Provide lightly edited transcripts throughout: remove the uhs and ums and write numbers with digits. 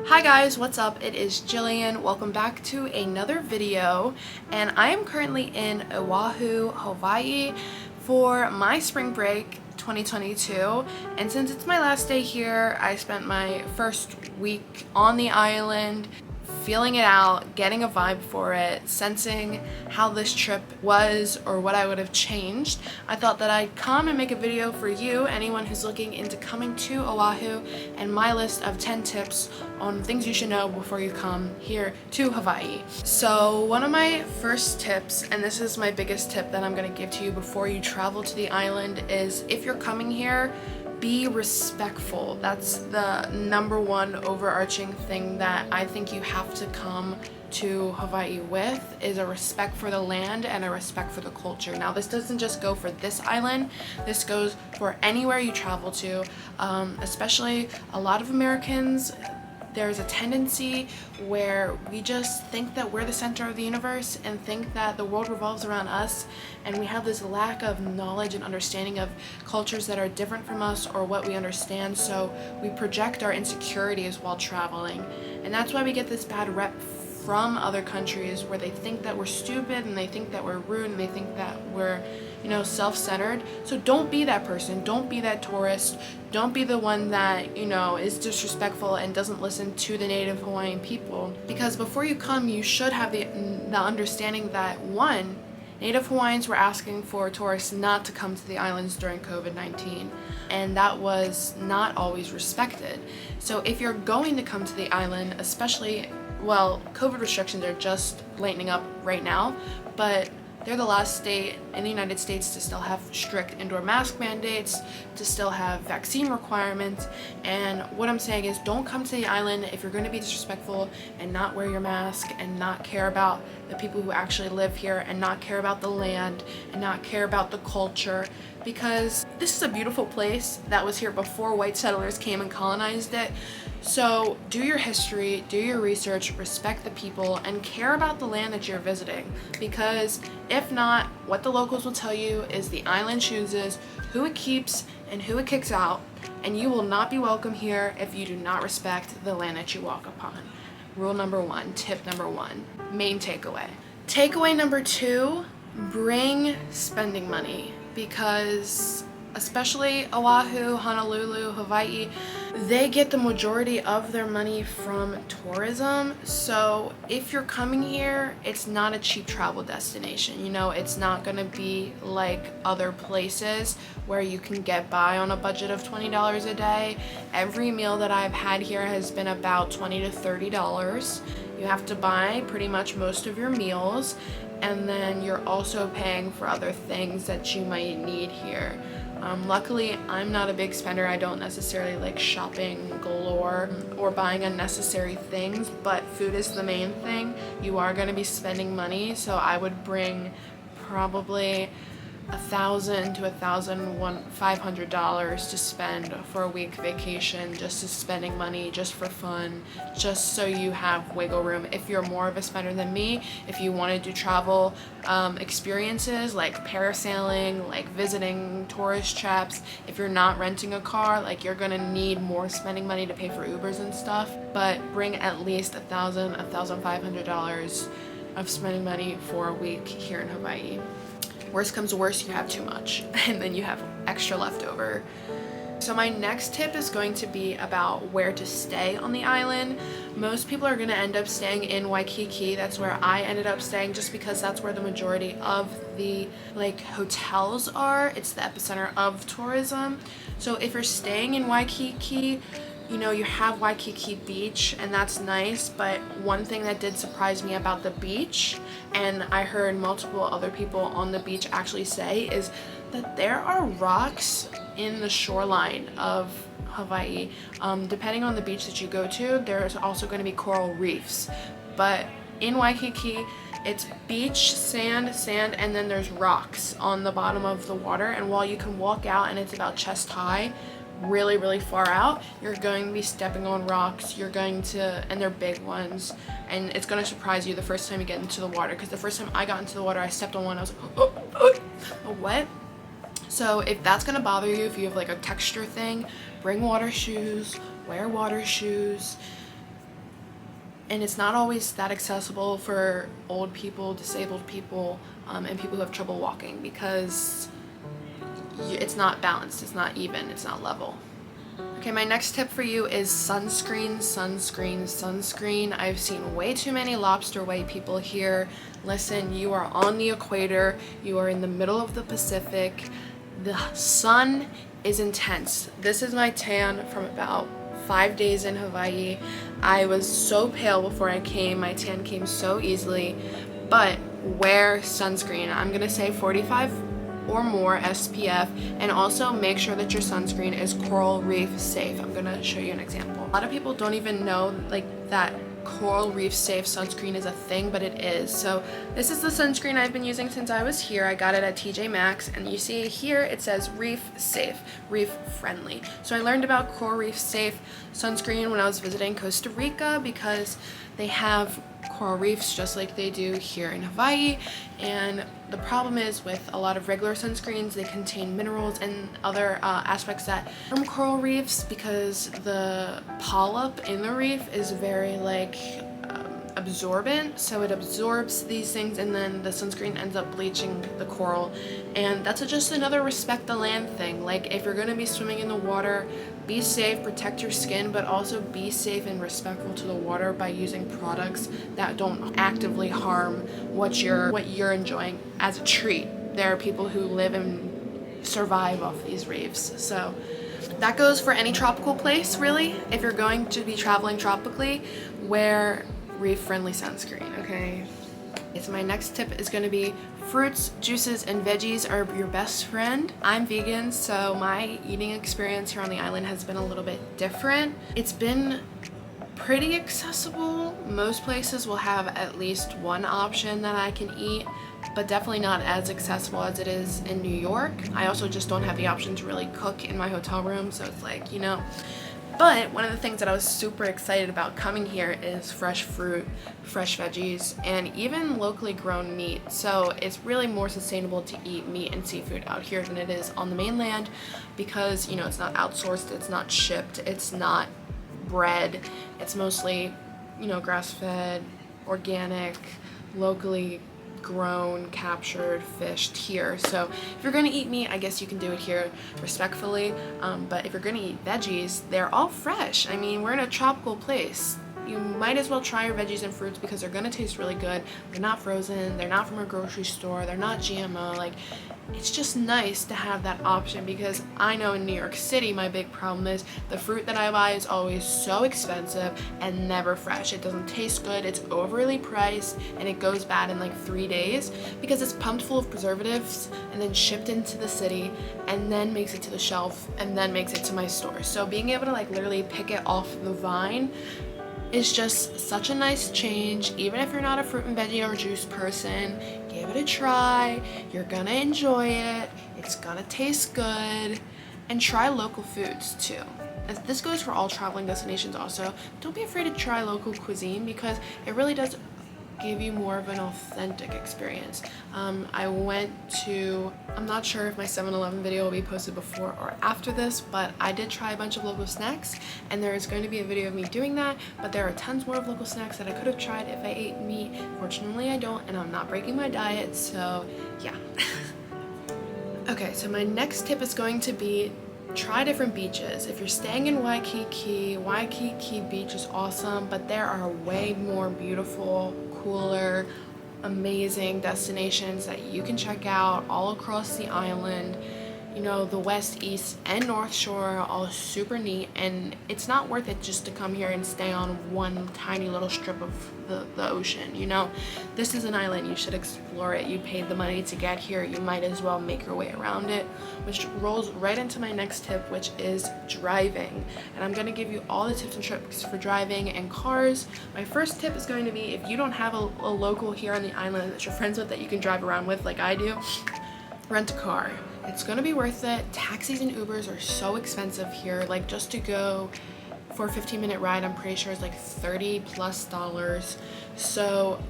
Hi guys, what's up? It is Jillian. Welcome back to another video, and I am currently in Oahu, Hawaii for my spring break 2022, and since it's my last day here, I spent my first week on the island feeling it out, getting a vibe for it, sensing how this trip was or what I would have changed. I thought that I'd come and make a video for you, anyone who's looking into coming to Oahu, and my list of 10 tips on things you should know before you come here to Hawaii. So one of my first tips, and this is my biggest tip that I'm going to give to you before you travel to the island, is if you're coming here, be respectful. That's the number one overarching thing that I think you have to come to Hawaii with, is a respect for the land and a respect for the culture. Now, this doesn't just go for this island, this goes for anywhere you travel to, especially a lot of Americans. There's a tendency where we just think that we're the center of the universe and think that the world revolves around us, and we have this lack of knowledge and understanding of cultures that are different from us or what we understand, so we project our insecurities while traveling, and that's why we get this bad rep from other countries where they think that we're stupid and they think that we're rude and they think that we're, self-centered. So don't be that person. Don't be that tourist. Don't be the one that, is disrespectful and doesn't listen to the native Hawaiian people. Because before you come, you should have the understanding that, one, Native Hawaiians were asking for tourists not to come to the islands during COVID-19, and that was not always respected. So if you're going to come to the island, especially, COVID restrictions are just lightening up right now, but they're the last state in the United States to still have strict indoor mask mandates, to still have vaccine requirements, and what I'm saying is don't come to the island if you're going to be disrespectful and not wear your mask and not care about the people who actually live here and not care about the land and not care about the culture, because this is a beautiful place that was here before white settlers came and colonized it. So do your history, do your research, respect the people, and care about the land that you're visiting, because if not, what the locals will tell you is the island chooses who it keeps and who it kicks out, and you will not be welcome here if you do not respect the land that you walk upon. Rule number one, tip number one, main takeaway. Takeaway number two, bring spending money, because especially Oahu, Honolulu, Hawaii, they get the majority of their money from tourism. So if you're coming here, it's not a cheap travel destination. It's not gonna be like other places where you can get by on a budget of $20 a day. Every meal that I've had here has been about $20 to $30. You have to buy pretty much most of your meals, and then you're also paying for other things that you might need here. Luckily, I'm not a big spender. I don't necessarily like shopping galore or buying unnecessary things, but food is the main thing. You are going to be spending money, so I would bring probably $1,000 to $1,500 to spend for a week vacation, just as spending money, just for fun, just so you have wiggle room. If you're more of a spender than me, if you want to do travel experiences like parasailing, like visiting tourist traps, if you're not renting a car, you're gonna need more spending money to pay for Ubers and stuff, but bring at least $1,000, $1,500 of spending money for a week here in Hawaii. Worst comes to worst, you have too much, and then you have extra left over. So my next tip is going to be about where to stay on the island. Most people are going to end up staying in Waikiki. That's where I ended up staying, just because that's where the majority of the hotels are. It's the epicenter of tourism. So if you're staying in Waikiki, you have Waikiki Beach, and that's nice, but one thing that did surprise me about the beach, and I heard multiple other people on the beach actually say, is that there are rocks in the shoreline of Hawaii. Depending on the beach that you go to, there's also going to be coral reefs, but in Waikiki, it's beach, sand, and then there's rocks on the bottom of the water, and while you can walk out and it's about chest high, really far out, you're going to be stepping on rocks, and they're big ones, and it's going to surprise you the first time you get into the water, because the first time I got into the water, I stepped on one, I was like, what? So if that's going to bother you, if you have a texture thing, bring water shoes, wear water shoes, and it's not always that accessible for old people, disabled people, and people who have trouble walking, because it's not balanced, it's not even, it's not level. Okay, my next tip for you is sunscreen, sunscreen, sunscreen. I've seen way too many lobster white people here. Listen, you are on the equator, you are in the middle of the Pacific. The sun is intense. This is my tan from about 5 days in Hawaii. I was so pale before I came. My tan came so easily, but wear sunscreen. I'm gonna say 45 or more SPF, and also make sure that your sunscreen is coral reef safe. I'm gonna show you an example. A lot of people don't even know like that coral reef safe sunscreen is a thing, but it is. So this is the sunscreen I've been using since I was here. I got it at TJ Maxx, and you see here it says reef safe, reef friendly. So I learned about coral reef safe sunscreen when I was visiting Costa Rica, because they have coral reefs just like they do here in Hawaii, and the problem is with a lot of regular sunscreens, they contain minerals and other aspects that from coral reefs, because the polyp in the reef is very like absorbent, so it absorbs these things, and then the sunscreen ends up bleaching the coral. And that's just another respect the land thing. Like, if you're going to be swimming in the water, be safe, protect your skin, but also be safe and respectful to the water by using products that don't actively harm what you're enjoying as a treat. There are people who live and survive off these reefs. So that goes for any tropical place, really. If you're going to be traveling tropically, wear reef-friendly sunscreen, okay? So my next tip is going to be fruits, juices, and veggies are your best friend. I'm vegan, so my eating experience here on the island has been a little bit different. It's been pretty accessible. Most places will have at least one option that I can eat, but definitely not as accessible as it is in New York. I also just don't have the option to really cook in my hotel room, so it's like, you know. But one of the things that I was super excited about coming here is fresh fruit, fresh veggies, and even locally grown meat. So it's really more sustainable to eat meat and seafood out here than it is on the mainland, because, you know, it's not outsourced, it's not shipped, it's not bred. It's mostly, you know, grass-fed, organic, locally grown, captured, fished here. So if you're gonna eat meat, I guess you can do it here respectfully, but if you're gonna eat veggies, they're all fresh. I mean, we're in a tropical place. You might as well try your veggies and fruits because they're gonna taste really good. They're not frozen, they're not from a grocery store, they're not GMO. Like, it's just nice to have that option, because I know in New York City my big problem is the fruit that I buy is always so expensive and never fresh. It doesn't taste good, it's overly priced, and it goes bad in like 3 days because it's pumped full of preservatives and then shipped into the city and then makes it to the shelf and then makes it to my store. So being able to like literally pick it off the vine is just such a nice change. Even if you're not a fruit and veggie or juice person, give it a try. You're gonna enjoy it. It's gonna taste good. And try local foods too. As this goes for all traveling destinations also. Don't be afraid to try local cuisine, because it really does give you more of an authentic experience. I went to, I'm not sure if my 7-Eleven video will be posted before or after this, but I did try a bunch of local snacks, and there is going to be a video of me doing that, but there are tons more of local snacks that I could have tried if I ate meat. Fortunately I don't, and I'm not breaking my diet, so yeah. Okay, so my next tip is going to be try different beaches. If you're staying in Waikiki, Waikiki Beach is awesome, but there are way more beautiful, cooler, amazing destinations that you can check out all across the island. You know, the west, east, and north shore are all super neat, and it's not worth it just to come here and stay on one tiny little strip of the ocean. You know, this is an island, you should explore it. You paid the money to get here, you might as well make your way around it, which rolls right into my next tip, which is driving. And I'm going to give you all the tips and tricks for driving and cars. My first tip is going to be, if you don't have a local here on the island that you're friends with that you can drive around with like I do, rent a car. It's gonna be worth it. Taxis and Ubers are so expensive here. Like, just to go for a 15-minute ride, I'm pretty sure it's like $30+. So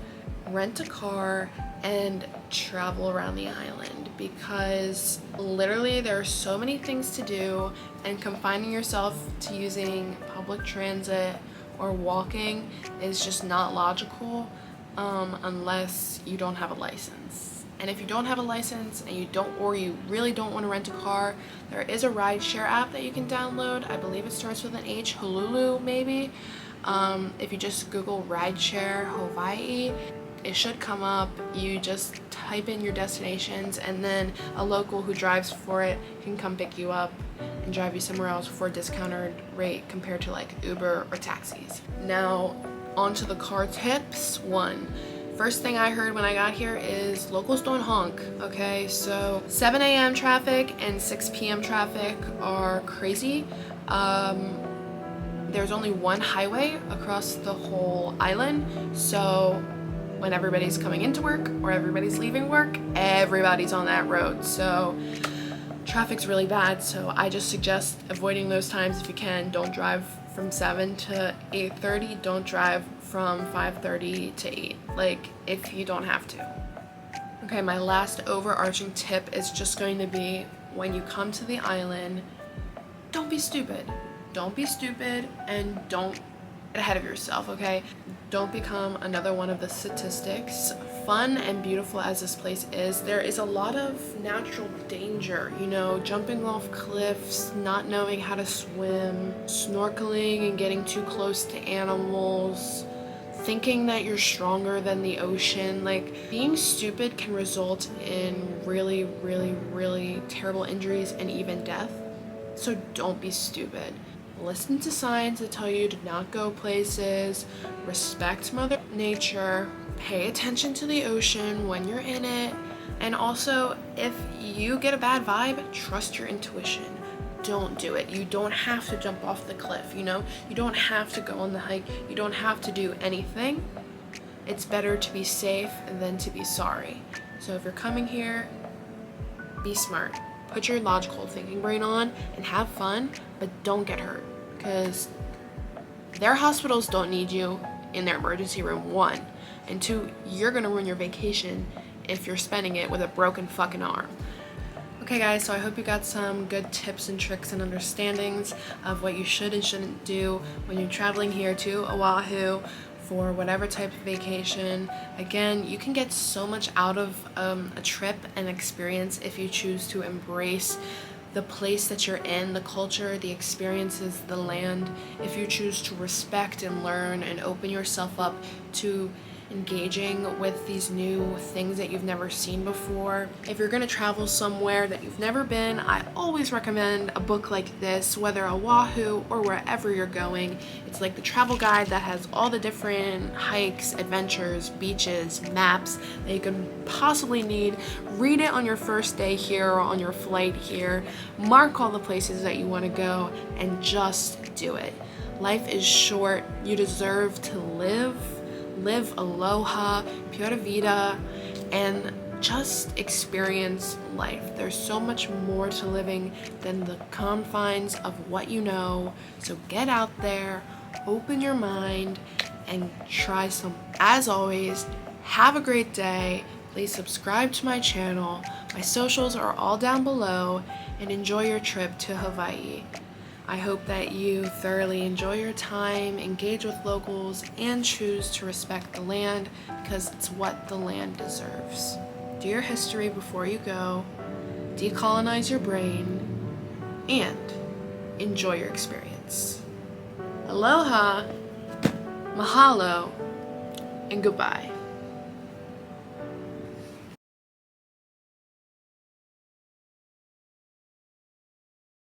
rent a car and travel around the island, because literally there are so many things to do, and confining yourself to using public transit or walking is just not logical unless you don't have a license. And if you don't have a license and you really don't want to rent a car, there is a rideshare app that you can download. I believe it starts with an H, Hululu maybe. If you just Google rideshare Hawaii, it should come up. You just type in your destinations and then a local who drives for it can come pick you up and drive you somewhere else for a discounted rate compared to like Uber or taxis. Now onto the car tips. First thing I heard when I got here is locals don't honk, okay? So 7 a.m. traffic and 6 p.m. traffic are crazy. There's only one highway across the whole island, so when everybody's coming into work or everybody's leaving work, everybody's on that road. So traffic's really bad, so I just suggest avoiding those times if you can. Don't drive from 7 to 8:30. Don't drive from 5:30 to 8, like if you don't have to. Okay, my last overarching tip is just going to be when you come to the island, don't be stupid. Don't be stupid and don't get ahead of yourself, okay? Don't become another one of the statistics. Fun and beautiful as this place is, there is a lot of natural danger, you know, jumping off cliffs, not knowing how to swim, snorkeling and getting too close to animals, thinking that you're stronger than the ocean. Like, being stupid can result in really, really, really terrible injuries and even death. So don't be stupid. Listen to signs that tell you to not go places, respect Mother Nature, pay attention to the ocean when you're in it, and also if you get a bad vibe, trust your intuition. Don't do it. You don't have to jump off the cliff, you know? You don't have to go on the hike. You don't have to do anything. It's better to be safe than to be sorry. So if you're coming here, be smart. Put your logical thinking brain on and have fun, but don't get hurt, because their hospitals don't need you in their emergency room, 1. And 2, you're gonna ruin your vacation if you're spending it with a broken fucking arm. Okay guys, so I hope you got some good tips and tricks and understandings of what you should and shouldn't do when you're traveling here to Oahu for whatever type of vacation. Again, you can get so much out of a trip and experience if you choose to embrace the place that you're in, the culture, the experiences, the land. If you choose to respect and learn and open yourself up to engaging with these new things that you've never seen before. If you're gonna travel somewhere that you've never been, I always recommend a book like this, whether Oahu or wherever you're going. It's like the travel guide that has all the different hikes, adventures, beaches, maps that you could possibly need. Read it on your first day here or on your flight here. Mark all the places that you want to go and just do it. Life is short. You deserve to live aloha, pura vida, and just experience life. There's so much more to living than the confines of what you know. So get out there, open your mind, and try some. As always, have a great day. Please subscribe to my channel. My socials are all down below, and enjoy your trip to Hawaii. I hope that you thoroughly enjoy your time, engage with locals, and choose to respect the land, because it's what the land deserves. Do your history before you go, decolonize your brain, and enjoy your experience. Aloha, mahalo, and goodbye.